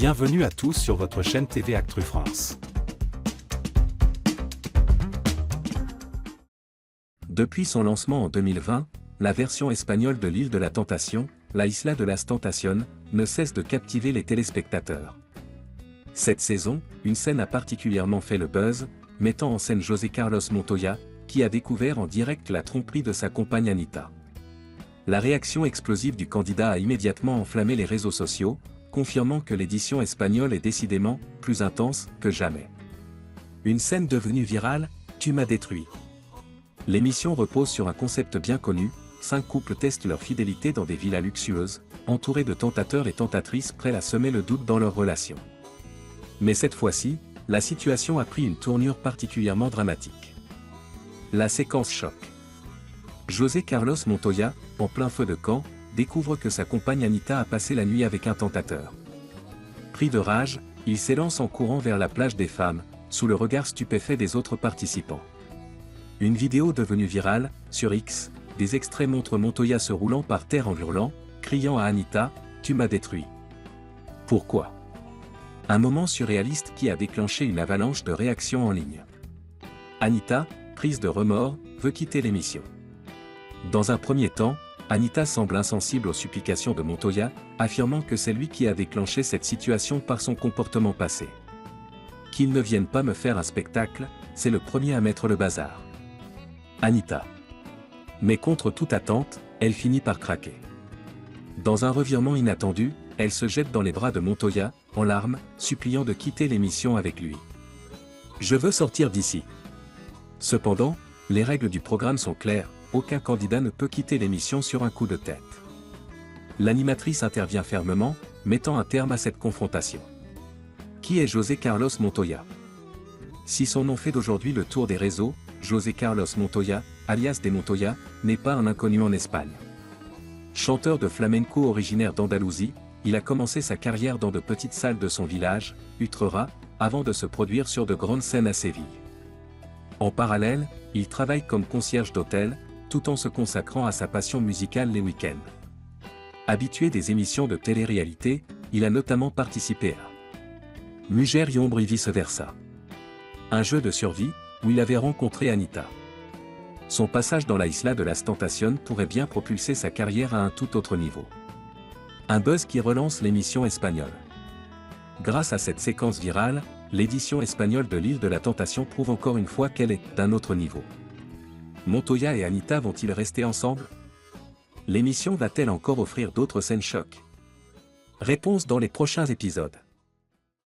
Bienvenue à tous sur votre chaîne TV Actu France. Depuis son lancement en 2020, la version espagnole de l'île de la Tentation, La Isla de las Tentación, ne cesse de captiver les téléspectateurs. Cette saison, une scène a particulièrement fait le buzz, mettant en scène José Carlos Montoya, qui a découvert en direct la tromperie de sa compagne Anita. La réaction explosive du candidat a immédiatement enflammé les réseaux sociaux, confirmant que l'édition espagnole est décidément plus intense que jamais. Une scène devenue virale, Tu m'as détruit. L'émission repose sur un concept bien connu, 5 couples testent leur fidélité dans des villas luxueuses, entourés de tentateurs et tentatrices prêts à semer le doute dans leur relation. Mais cette fois-ci, la situation a pris une tournure particulièrement dramatique. La séquence choc. José Carlos Montoya, en plein feu de camp, découvre que sa compagne Anita a passé la nuit avec un tentateur. Pris de rage, il s'élance en courant vers la plage des femmes, sous le regard stupéfait des autres participants. Une vidéo devenue virale, sur X, des extraits montrent Montoya se roulant par terre en hurlant, criant à Anita, « Tu m'as détruit ». Pourquoi ? Un moment surréaliste qui a déclenché une avalanche de réactions en ligne. Anita, prise de remords, veut quitter l'émission. Dans un premier temps, Anita semble insensible aux supplications de Montoya, affirmant que c'est lui qui a déclenché cette situation par son comportement passé. Qu'il ne vienne pas me faire un spectacle, c'est le premier à mettre le bazar. Anita. Mais contre toute attente, elle finit par craquer. Dans un revirement inattendu, elle se jette dans les bras de Montoya, en larmes, suppliant de quitter l'émission avec lui. « Je veux sortir d'ici ». Cependant, les règles du programme sont claires, aucun candidat ne peut quitter l'émission sur un coup de tête. L'animatrice intervient fermement, mettant un terme à cette confrontation. Qui est José Carlos Montoya? Si son nom fait d'aujourd'hui le tour des réseaux, José Carlos Montoya, alias de Montoya, n'est pas un inconnu en Espagne. Chanteur de flamenco originaire d'Andalousie, il a commencé sa carrière dans de petites salles de son village, Utrera, avant de se produire sur de grandes scènes à Séville. En parallèle, il travaille comme concierge d'hôtel, tout en se consacrant à sa passion musicale les week-ends. Habitué des émissions de télé-réalité, il a notamment participé à Mujer y Hombre y Vice-Versa, un jeu de survie, où il avait rencontré Anita. Son passage dans la Isla de las Tentación pourrait bien propulser sa carrière à un tout autre niveau. Un buzz qui relance l'émission espagnole. Grâce à cette séquence virale, l'édition espagnole de l'île de la Tentation prouve encore une fois qu'elle est d'un autre niveau. Montoya et Anita vont-ils rester ensemble? L'émission va-t-elle encore offrir d'autres scènes chocs? Réponse dans les prochains épisodes.